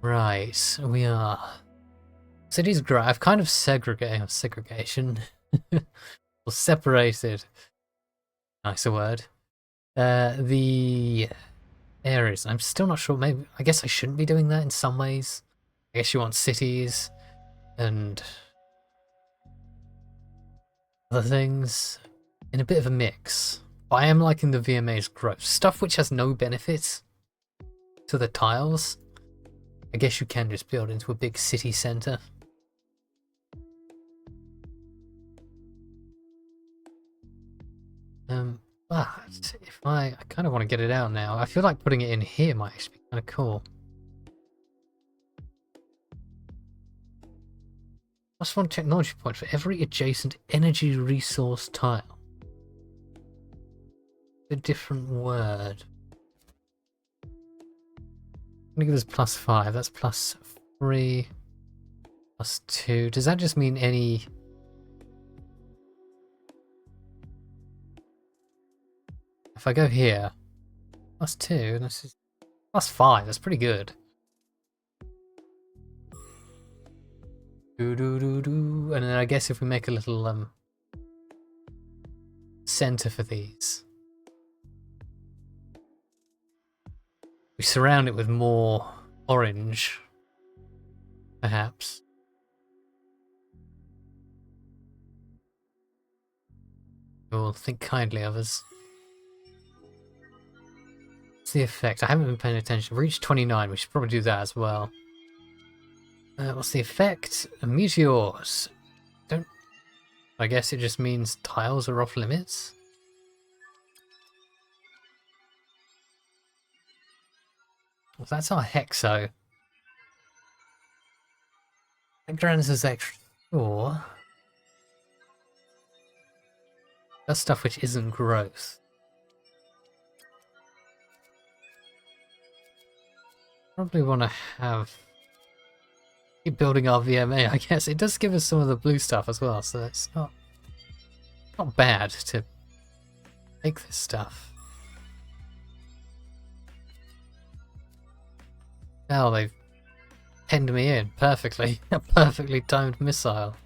Right, we are. Cities grow. I've kind of segregation. Or separated. Nicer word. The areas. I'm still not sure. Maybe I guess I shouldn't be doing that in some ways. I guess you want cities and other things in a bit of a mix. But I am liking the VMA's growth. Stuff which has no benefits to the tiles. I guess you can just build into a big city centre. But if I kind of want to get it out now. I feel like putting it in here might actually be kind of cool. +1 technology point for every adjacent energy resource tile. A different word. I'm gonna give this +5. That's +3, +2. Does that just mean any? If I go here, +2, this is +5. That's pretty good. And then I guess if we make a little center for these, we surround it with more orange, perhaps. We'll think kindly of us. What's the effect? I haven't been paying attention. Reach 29. We should probably do that as well. What's the effect? Meteors. Don't. I guess it just means tiles are off limits. Well, that's our hexo. That grants us extra 4. That's stuff which isn't growth. Probably want to keep building our VMA, I guess. It does give us some of the blue stuff as well, so it's not bad to make this stuff. Oh, they've penned me in perfectly. A perfectly timed missile.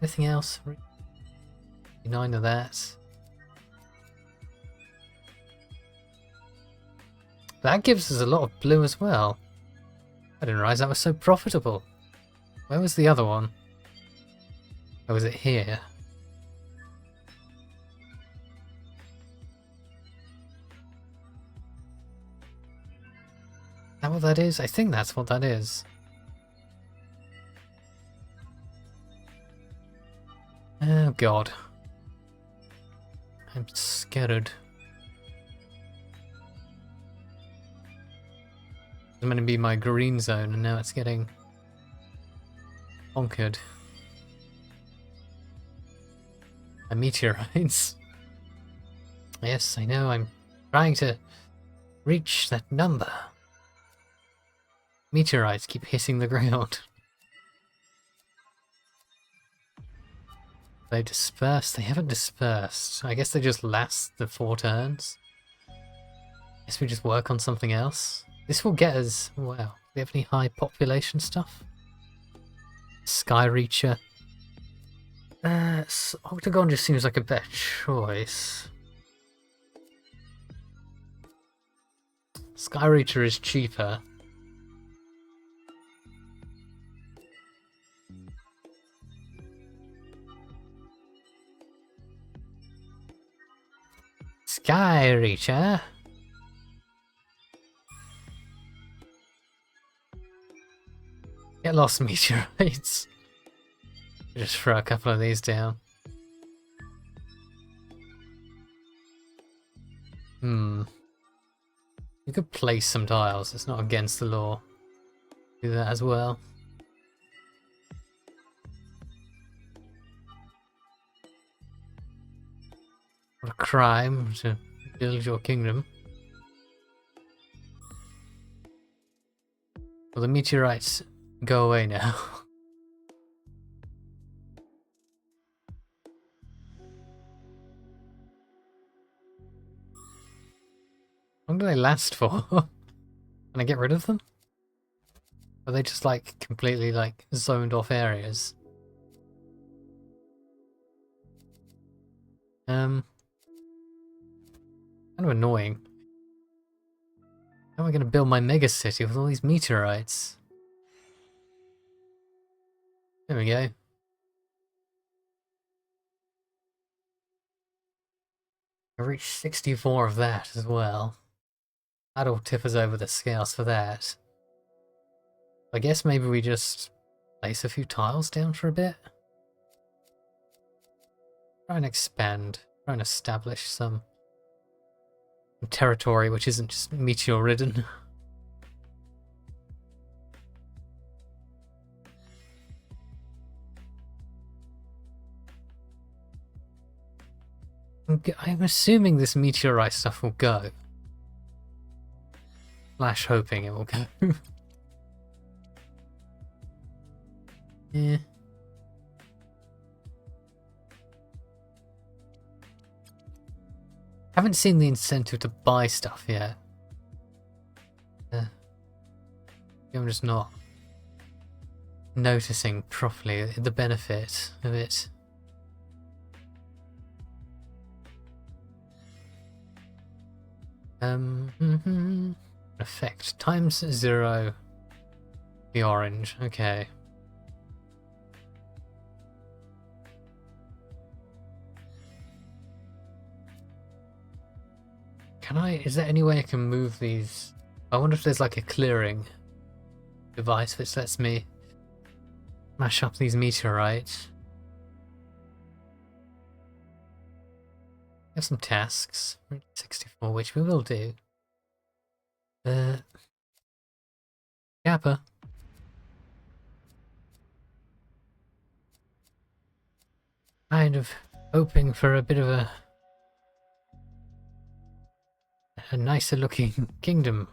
Anything else? 9 of that. That gives us a lot of blue as well. I didn't realize that was so profitable. Where was the other one? Or was it here? Is that what that is? I think that's what that is. Oh god. I'm scared. It's meant to be my green zone and now it's getting conquered. A meteorites. Yes, I know, I'm trying to reach that number. Meteorites keep hitting the ground. They disperse? They haven't dispersed. I guess they just last the 4 turns. Guess we just work on something else. This will get us... Wow. Do we have any high population stuff? Sky Reacher. Octagon just seems like a better choice. Sky Reacher is cheaper. Sky Reacher. Get lost, meteorites. Just throw a couple of these down. You could place some tiles. It's not against the law. Do that as well. What a crime to build your kingdom. Well, the meteorites go away now. How long do they last for? Can I get rid of them? Are they just like completely like zoned off areas? Kind of annoying. How am I going to build my mega city with all these meteorites? There we go. I reached 64 of that as well. That'll tip us over the scales for that. I guess maybe we just place a few tiles down for a bit. Try and expand. Try and establish some territory which isn't just meteor-ridden. I'm assuming this meteorite stuff will go. Slash hoping it will go. Yeah. Haven't seen the incentive to buy stuff yet. I'm just not noticing properly the benefit of it. Effect times 0 the orange, okay. Is there any way I can move these? I wonder if there's like a clearing device which lets me mash up these meteorites. We have some tasks, 64, which we will do. Kappa. Kind of hoping for a bit of a nicer looking kingdom,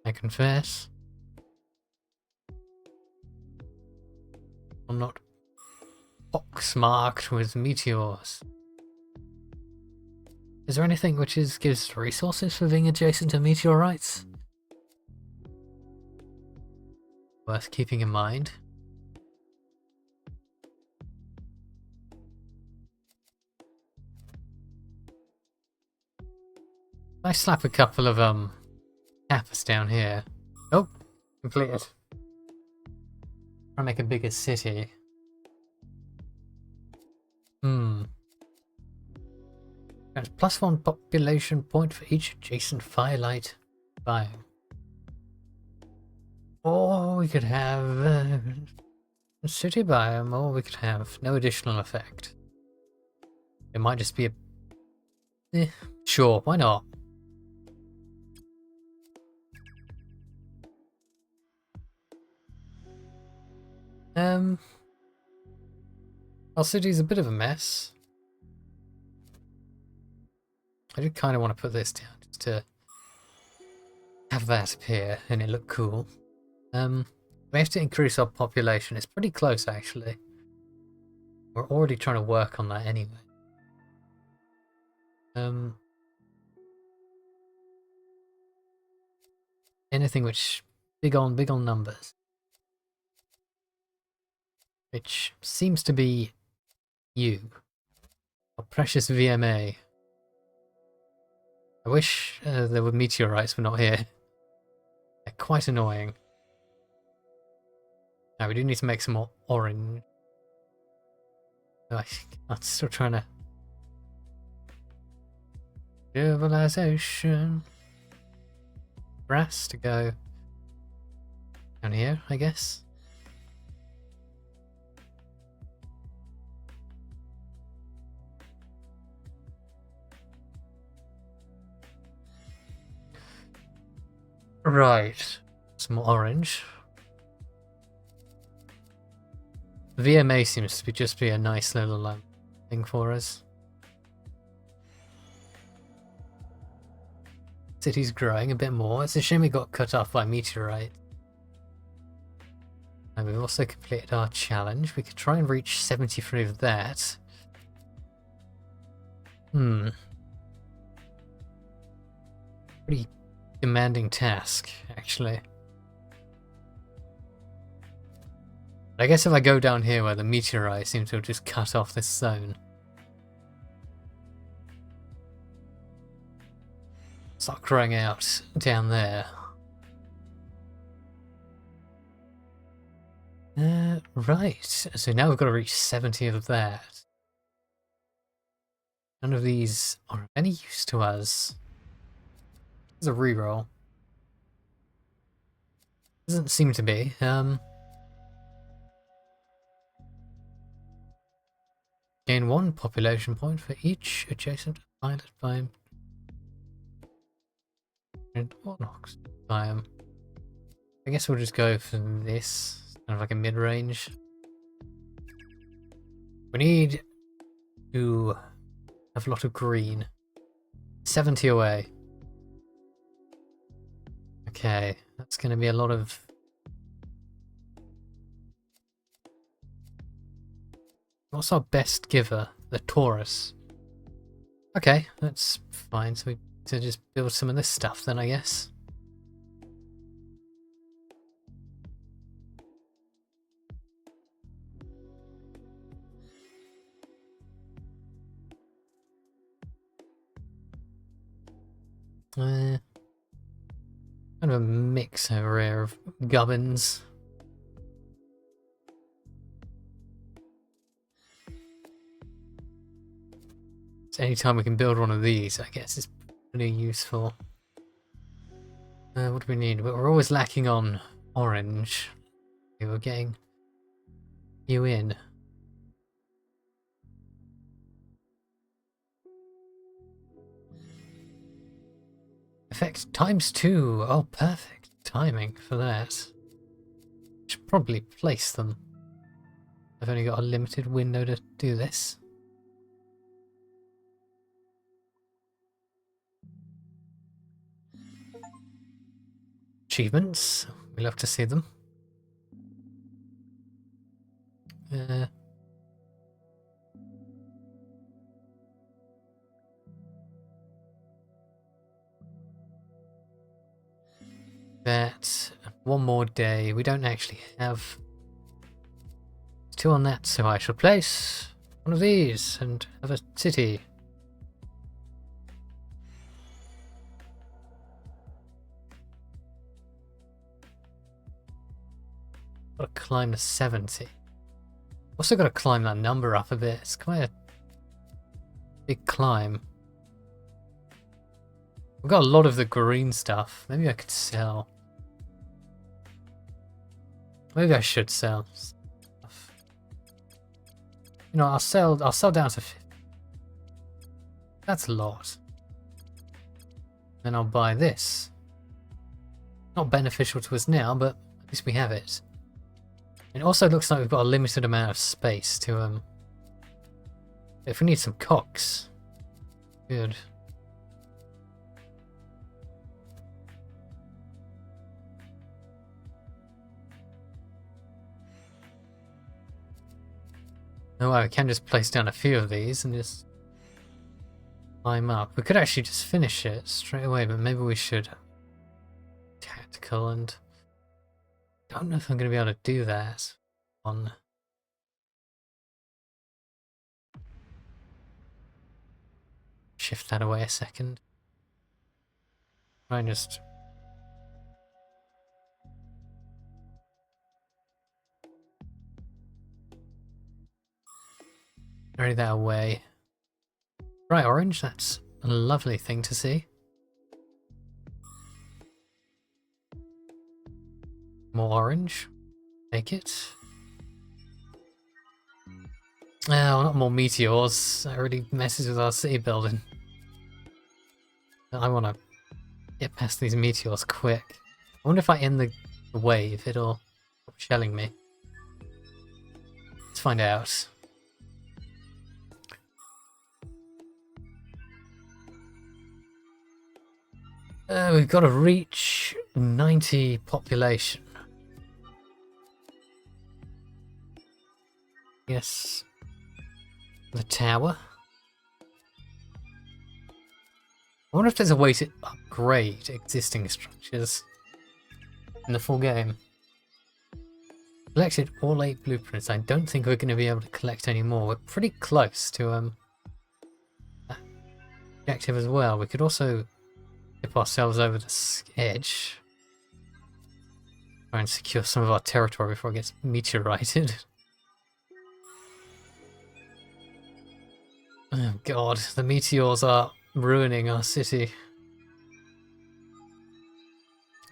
I confess. I'm not poxmarked with meteors. Is there anything which gives resources for being adjacent to meteorites? Worth keeping in mind. I slap a couple of kappas down here. Oh, completed. Try to make a bigger city. There's +1 population point for each adjacent firelight biome. Or we could have a city biome, or we could have no additional effect. It might just be a... sure, why not? Our city's a bit of a mess. I do kind of want to put this down just to have that appear and it look cool. We have to increase our population. It's pretty close actually. We're already trying to work on that anyway. Anything which big on numbers. Which seems to be you. Our precious VMA. I wish there were meteorites but not here. They're quite annoying. Now we do need to make some more orange. I'm still trying to... Civilization. Brass to go down here, I guess. Right, some more orange. VMA seems to just be a nice little thing for us. City's growing a bit more. It's a shame we got cut off by meteorite. And we've also completed our challenge. We could try and reach 73 of that. Pretty demanding task, actually. I guess if I go down here where the meteorite seems to have just cut off this zone. Start growing out down there. Right, so now we've got to reach 70 of that. None of these are of any use to us. There's a reroll. Doesn't seem to be. Gain 1 population point for each adjacent violet biome and Warnock's biome. I guess we'll just go for this, kind of like a mid-range. We need to have a lot of green. 70 away. Okay, that's going to be a lot of... What's our best giver? The Taurus. Okay, that's fine. So we need to just build some of this stuff then, I guess. Kind of a mix over here of gubbins. So anytime we can build one of these, I guess is pretty useful. What do we need? We're always lacking on orange. Okay, we're getting you in. Effect ×2. Oh, perfect timing for that. Should probably place them. I've only got a limited window to do this. Achievements. We love to see them. That one more day. We don't actually have 2 on that, so I shall place one of these and have a city. Gotta climb to 70. Also gotta climb that number up a bit. It's quite a big climb. We've got a lot of the green stuff. Maybe I could sell. Maybe I should sell stuff. You know, I'll sell down to 50. That's a lot. Then I'll buy this. Not beneficial to us now, but at least we have it. It also looks like we've got a limited amount of space to if we need some cocks. Good. Oh, I can just place down a few of these and just climb up. We could actually just finish it straight away, but maybe we should. Tactical, and I don't know if I'm going to be able to do that on. Shift that away a second. Try and just. Carry that away. Right, orange, that's a lovely thing to see. More orange. Take it. Oh, not more meteors. That really messes with our city building. I want to get past these meteors quick. I wonder if I end the wave, it'll stop shelling me. Let's find out. We've got to reach 90 population. Yes. The tower. I wonder if there's a way to upgrade existing structures in the full game. Collected all 8 blueprints. I don't think we're going to be able to collect any more. We're pretty close to that objective as well. We could also tip ourselves over the edge. Try and secure some of our territory before it gets meteorited. Oh god, the meteors are ruining our city.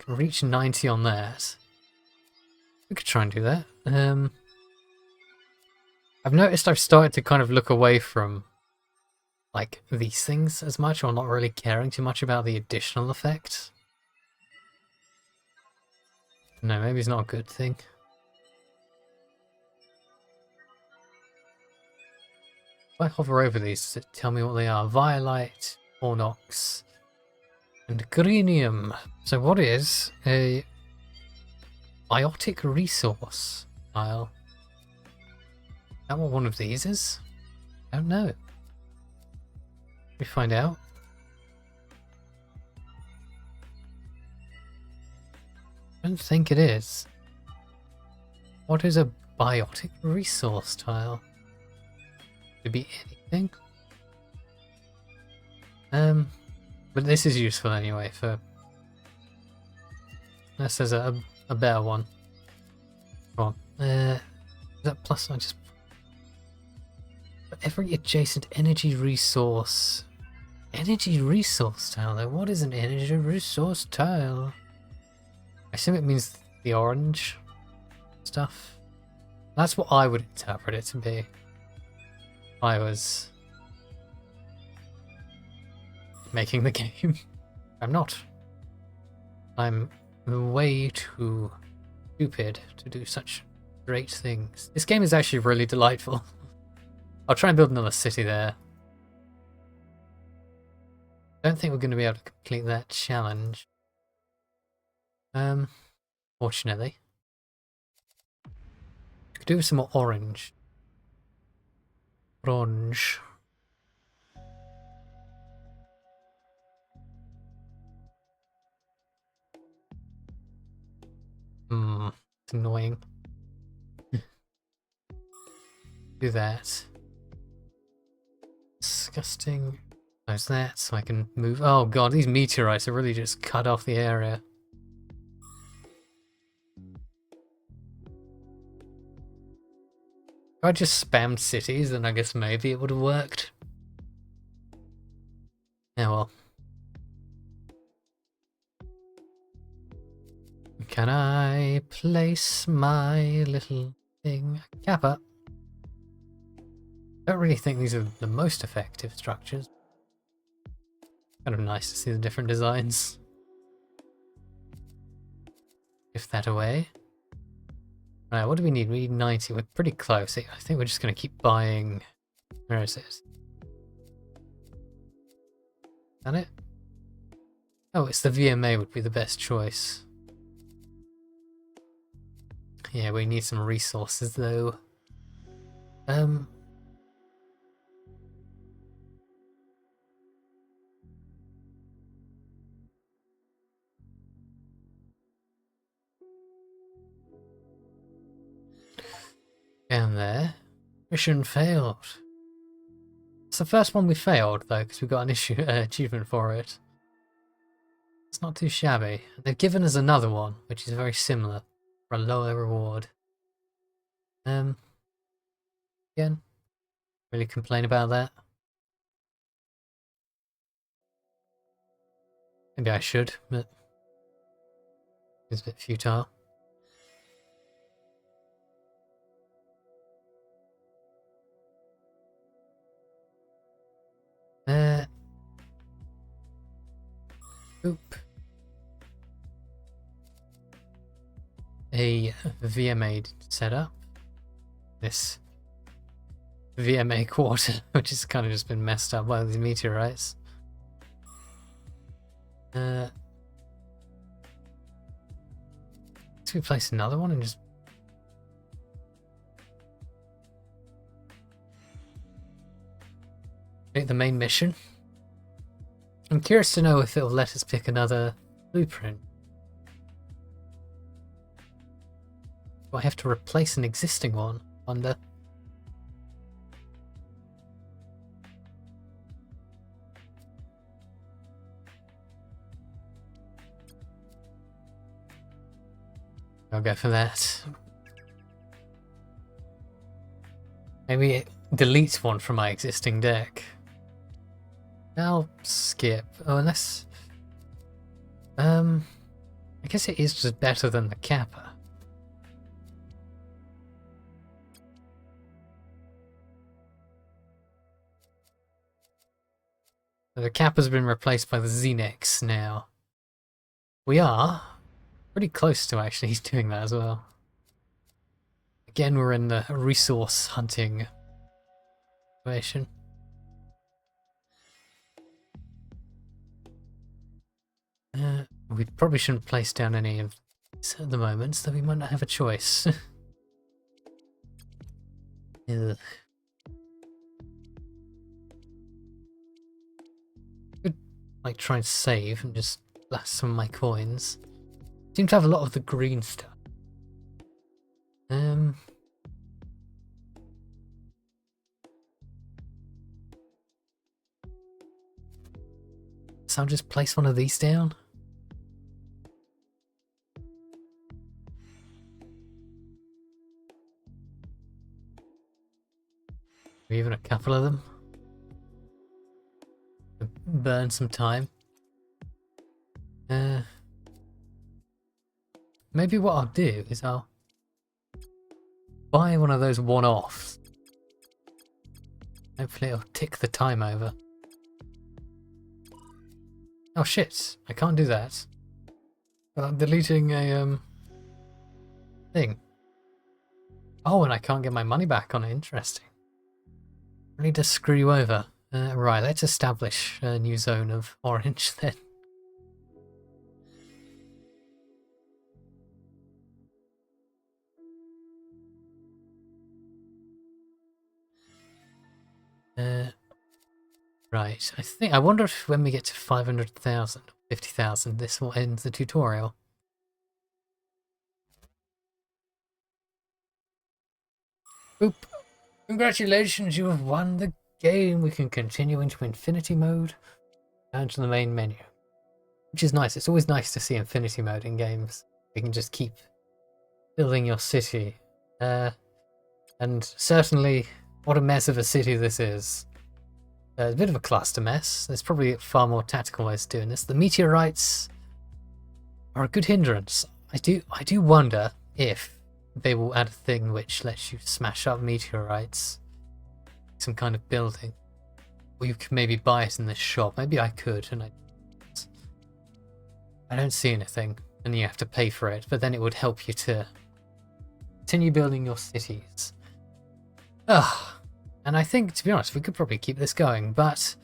Can reach 90 on that. We could try and do that. I've noticed I've started to kind of look away from like these things as much, or not really caring too much about the additional effects. No, maybe it's not a good thing. If I hover over these, does it tell me what they are? Violite, Ornox, and Greenium. So what is a biotic resource tile? Is that what one of these is? I don't know. We find out. I don't think it is. What is a biotic resource tile? Could be anything. But this is useful anyway for... Unless there's a better one. Come on. Is that plus? I just... For every adjacent energy resource... Energy resource tile though? What is an energy resource tile? I assume it means the orange stuff. That's what I would interpret it to be. If I was making the game. I'm not. I'm way too stupid to do such great things. This game is actually really delightful. I'll try and build another city there. Don't think we're going to be able to complete that challenge. Fortunately. Could do with some more orange. Orange. It's annoying. Do that. Disgusting. Close that so I can move. Oh god, these meteorites have really just cut off the area. If I just spammed cities, then I guess maybe it would have worked. Yeah, well. Can I place my little thing? Kappa. Don't really think these are the most effective structures. Kind of nice to see the different designs. Give that away. Right, what do we need? We need 90. We're pretty close. I think we're just going to keep buying... Where is it? Is that it? Oh, it's the VMA would be the best choice. Yeah, we need some resources though. Down there. Mission failed. It's the first one we failed though, because we got an achievement for it. It's not too shabby. They've given us another one, which is very similar, for a lower reward. Again, really complain about that. Maybe I should, but it's a bit futile. Oop. A VMA setup. This VMA quarter, which has kind of just been messed up by these meteorites. Let's we place another one and just make the main mission. I'm curious to know if it'll let us pick another blueprint. Do I have to replace an existing one? Wonder. I'll go for that. Maybe it deletes one from my existing deck. I'll skip. Oh, unless... I guess it is just better than the Kappa. The Kappa's been replaced by the Xenex now. We are pretty close to actually doing that as well. Again, we're in the resource hunting situation. We probably shouldn't place down any of these at the moment, so we might not have a choice. Ugh. Could like try and save and just blast some of my coins. Seem to have a lot of the green stuff. So I'll just place one of these down. Or even a couple of them. Burn some time. Maybe what I'll do is I'll buy one of those one-offs. Hopefully it'll tick the time over. Oh shit, I can't do that. I'm deleting a thing. Oh, and I can't get my money back on it. Interesting. Really does screw you over. Right, let's establish a new zone of orange then. Right, I wonder if when we get to 500,000, 50,000, this will end the tutorial. Boop. Congratulations, you have won the game. We can continue into infinity mode and to the main menu. Which is nice. It's always nice to see infinity mode in games. You can just keep building your city. And certainly, what a mess of a city this is. It's a bit of a cluster mess. There's probably far more tactical ways of doing this. The meteorites are a good hindrance. I do wonder if they will add a thing which lets you smash up meteorites. Some kind of building. Or you could maybe buy it in this shop. Maybe I could, and I don't see anything. And you have to pay for it, but then it would help you to continue building your cities. Ugh. And I think, to be honest, we could probably keep this going, but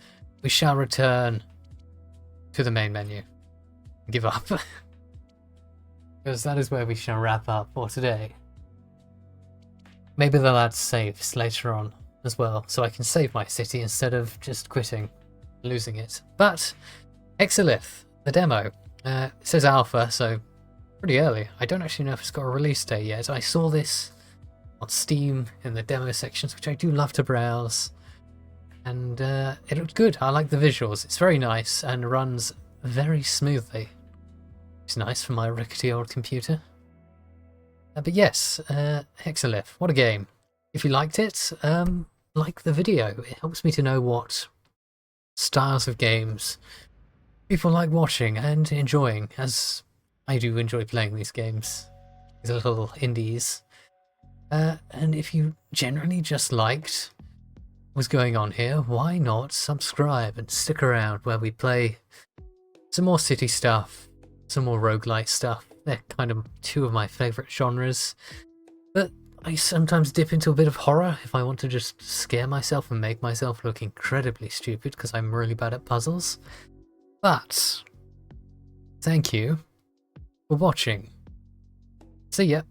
we shall return to the main menu. Give up. Because that is where we shall wrap up for today. Maybe they'll add saves later on as well, so I can save my city instead of just quitting, losing it. But, Hexalith, the demo, it says alpha, so pretty early. I don't actually know if it's got a release date yet. I saw this on Steam in the demo sections, which I do love to browse, and it looked good. I like the visuals. It's very nice and runs very smoothly. It's nice for my rickety old computer. But yes, Hexalith, what a game. If you liked it, like the video. It helps me to know what styles of games people like watching and enjoying, as I do enjoy playing these games, these little indies. And if you generally just liked what's going on here, why not subscribe and stick around where we play some more city stuff, some more roguelike stuff. They're kind of two of my favourite genres, but I sometimes dip into a bit of horror if I want to just scare myself and make myself look incredibly stupid because I'm really bad at puzzles. But thank you for watching. See ya.